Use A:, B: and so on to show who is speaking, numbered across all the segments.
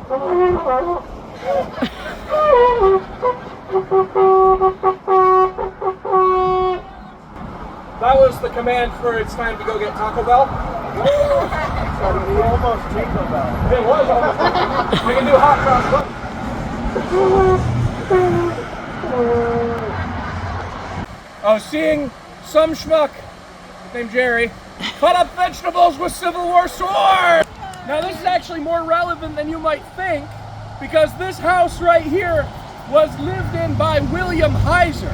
A: That was the command for it's time to go get Taco Bell.
B: Almost Taco Bell.
A: It was almost. We can do hot cross. I was seeing some schmuck named Jerry cut up vegetables with Civil War swords. Now this is actually more relevant than you might think, because this house right here was lived in by William Hyser,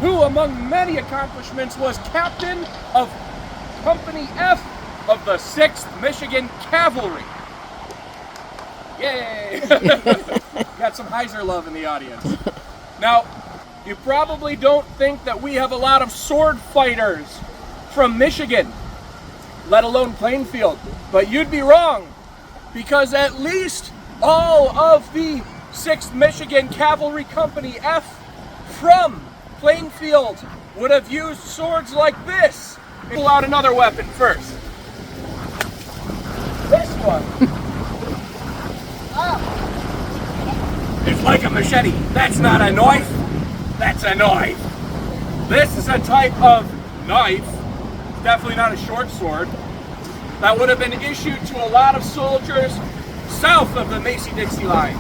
A: who among many accomplishments was captain of Company F of the 6th Michigan Cavalry. Yay! Got some Hyser love in the audience. Now, you probably don't think that we have a lot of sword fighters from Michigan, let alone Plainfield, but you'd be wrong, because at least all of the 6th Michigan Cavalry Company F from Plainfield would have used swords like this. Pull out another weapon first. This one. It's like a machete. That's not a knife. That's a knife. This is a type of knife. Definitely not a short sword. That would have been issued to a lot of soldiers south of the Mason-Dixie line.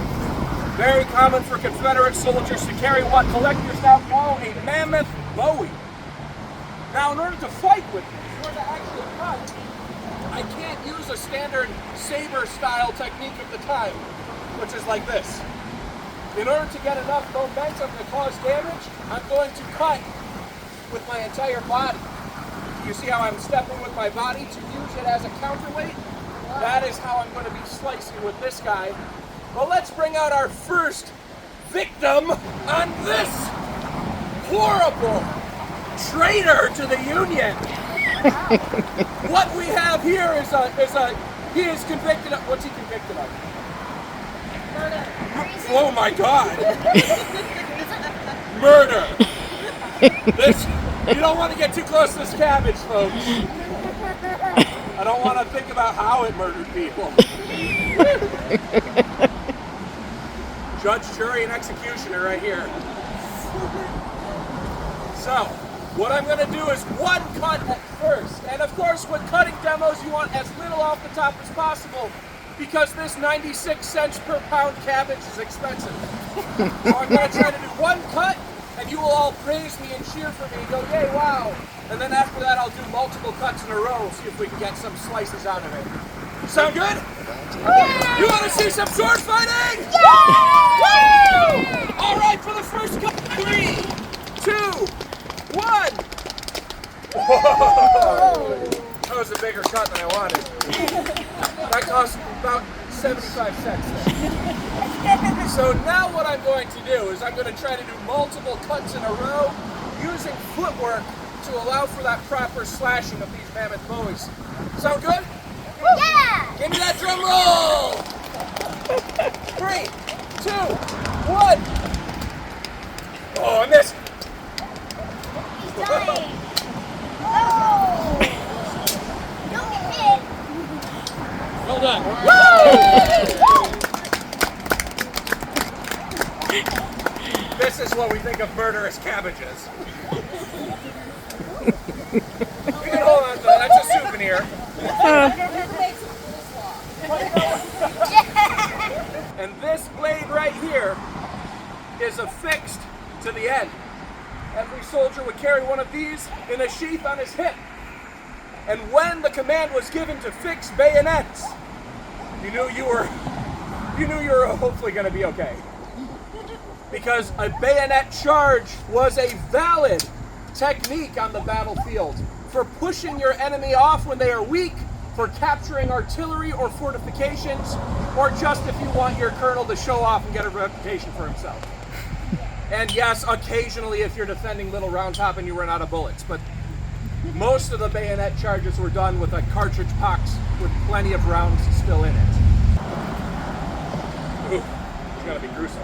A: Very common for Confederate soldiers to carry what collectors now call a mammoth bowie. Now, in order to fight with this, in order to actually cut, I can't use a standard saber-style technique of the time, which is like this. In order to get enough momentum to cause damage, I'm going to cut with my entire body. You see how I'm stepping with my body to use it as a counterweight? That is how I'm going to be slicing with this guy. Well, let's bring out our first victim on this horrible traitor to the Union. What we have here is he is convicted of, what's he convicted of?
C: Murder.
A: Oh my God. Murder. This, you don't want to get too close to this cabbage, folks. I don't want to think about how it murdered people. Judge, jury, and executioner right here. So, what I'm going to do is one cut at first. And of course, with cutting demos, you want as little off the top as possible, because this 96 cents per pound cabbage is expensive. So I'm going to try to do one cut, and you will all praise me and cheer for me and go, yay, wow. And then after that, I'll do multiple cuts in a row, see if we can get some slices out of it. Sound good? Yeah. You want to see some sword fighting? Yeah! Woo! All right, for the first cut, 3, 2, 1. Whoa. That was a bigger cut than I wanted. That cost about 75 cents. So now what I'm going to do is I'm going to try to do multiple cuts in a row using footwork to allow for that proper slashing of these mammoth bowies. Sound good?
C: Yeah!
A: Give me that drum roll! 3, 2, 1. Oh, I missed.
C: He's dying. Oh! Don't get hit.
A: Well done. This is what we think of murderous cabbages. You can hold on to that. That's a souvenir. And this blade right here is affixed to the end. Every soldier would carry one of these in a sheath on his hip. And when the command was given to fix bayonets, you knew you were hopefully going to be okay. Because a bayonet charge was a valid technique on the battlefield for pushing your enemy off when they are weak, for capturing artillery or fortifications, or just if you want your colonel to show off and get a reputation for himself. And yes, occasionally if you're defending Little Round Top and you run out of bullets, but most of the bayonet charges were done with a cartridge box with plenty of rounds still in it. Ooh, it's gotta be gruesome.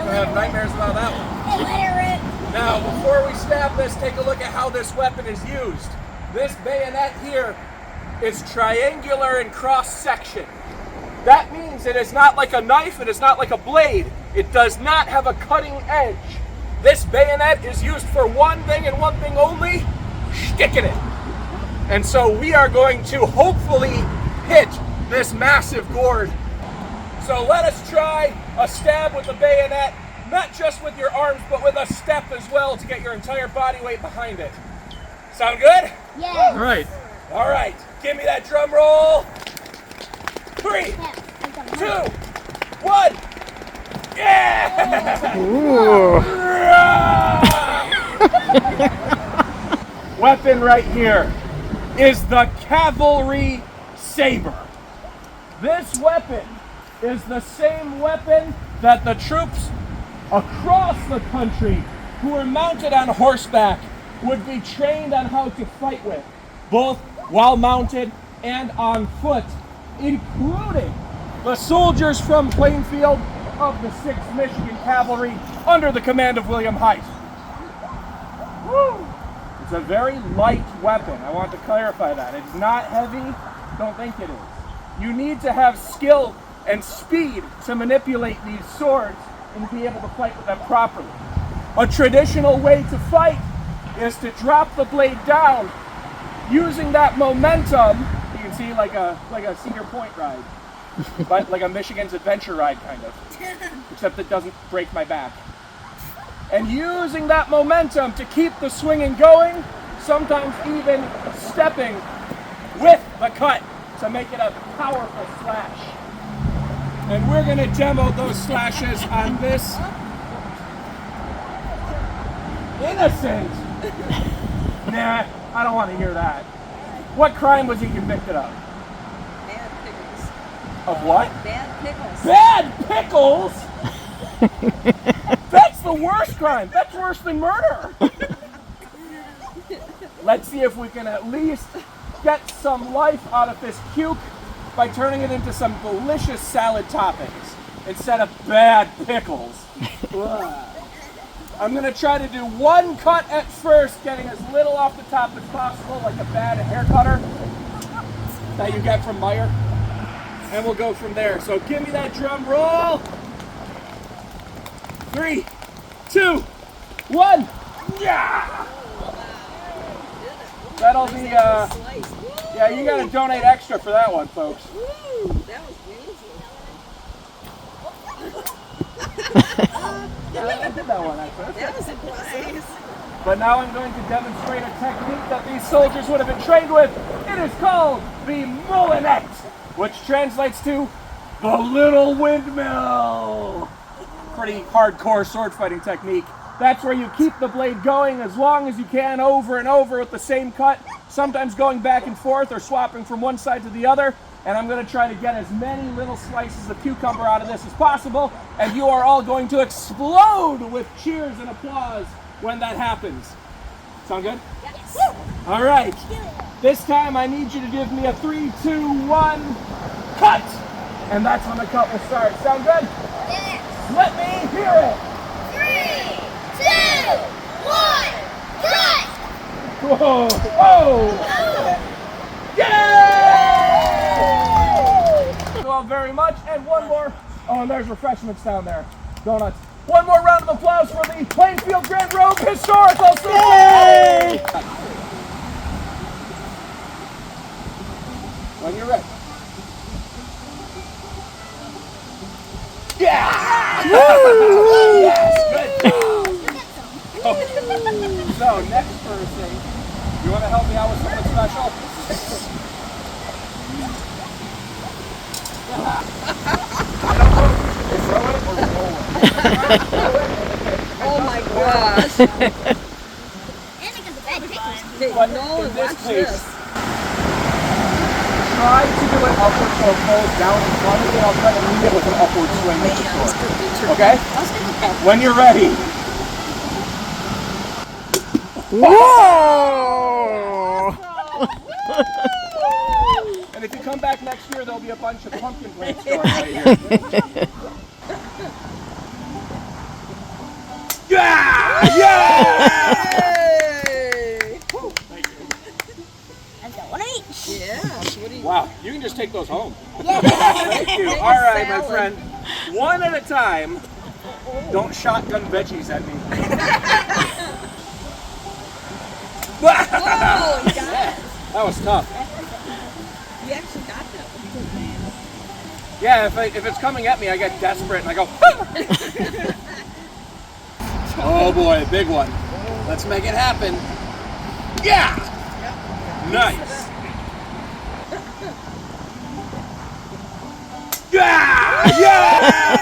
A: I have nightmares about that one. Now, Now, before we stab this, take a look at how this weapon is used. This bayonet here is triangular in cross section. That means it is not like a knife, it is not like a blade. It does not have a cutting edge. This bayonet is used for one thing and one thing only, sticking it. And so we are going to hopefully hit this massive gourd. So let us try a stab with the bayonet, not just with your arms, but with a step as well to get your entire body weight behind it. Sound good?
C: Yes.
B: All right.
A: All right, give me that drum roll. 3, 2, 1. Yeah!
B: Ooh.
A: Weapon right here is the cavalry saber. This weapon is the same weapon that the troops across the country who are mounted on horseback would be trained on how to fight with, both while mounted and on foot, including the soldiers from Plainfield of the 6th Michigan Cavalry under the command of William Hyser. Woo! It's a very light weapon. I want to clarify that. It's not heavy. Don't think it is. You need to have skill and speed to manipulate these swords and be able to fight with them properly. A traditional way to fight is to drop the blade down using that momentum. You can see like a Cedar Point ride, but like a Michigan's Adventure ride kind of, except it doesn't break my back. And using that momentum to keep the swinging going, sometimes even stepping with the cut to make it a powerful slash. And we're going to demo those slashes on this innocent. Nah, I don't want to hear that. What crime was he convicted of?
D: Bad pickles.
A: Of what?
D: Bad pickles.
A: Bad pickles? That's the worst crime. That's worse than murder. Let's see if we can at least get some life out of this cuke by turning it into some delicious salad toppings instead of bad pickles. I'm going to try to do one cut at first, getting as little off the top as possible, like a bad hair cutter that you get from Meyer. And we'll go from there. So give me that drum roll. 3, 2, 1. Yeah! That'll be, yeah, you gotta donate extra for that one, folks.
D: Woo! That was
A: Yeah, I did that one, actually.
D: that was nice.
A: But now I'm going to demonstrate a technique that these soldiers would have been trained with. It is called the mullinet, which translates to the little windmill. Pretty hardcore sword fighting technique. That's where you keep the blade going as long as you can over and over with the same cut, sometimes going back and forth or swapping from one side to the other. And I'm going to try to get as many little slices of cucumber out of this as possible, and you are all going to explode with cheers and applause when that happens. Sound good?
C: Yes.
A: All right. This time I need you to give me a 3, 2, 1, cut! And that's when the cut will start. Sound good?
C: Yes.
A: Let me hear it!
C: 3, 2, 1, cut!
A: Whoa! Whoa! Yay! Thank you all very much. And one more. Oh, and there's refreshments down there. Donuts. One more round of applause for the Plainfield Grand Rogue Historical Society! When you're ready. Yeah! Yes, good job. So, next person, you want to help me out with something special? I don't know if you should throw it or roll it.
D: Oh my gosh.
C: And because the bad pickles.
D: Hey,
A: But
D: Nolan,
A: in this
D: watch
A: case,
D: this.
A: try to do it upward so it falls down in front of you. I'll try to lead it with an upward swing with the
D: Man, this
A: sword.
D: could be tricky.
A: Okay?
D: I was gonna
A: When you're ready.
B: Whoa!
A: And if you come back next year, there'll be a bunch of pumpkin plant stores right here. Yeah! Yeah! take those home.
C: Yeah.
A: Thank you. All right, my friend. One at a time. Don't shotgun veggies at me.
D: Oh, you got it.
A: That was tough.
D: You actually got that one.
A: Yeah, if it's coming at me, I get desperate and I go. Oh boy, big one. Let's make it happen. Yeah! Nice. Yeah! Yeah!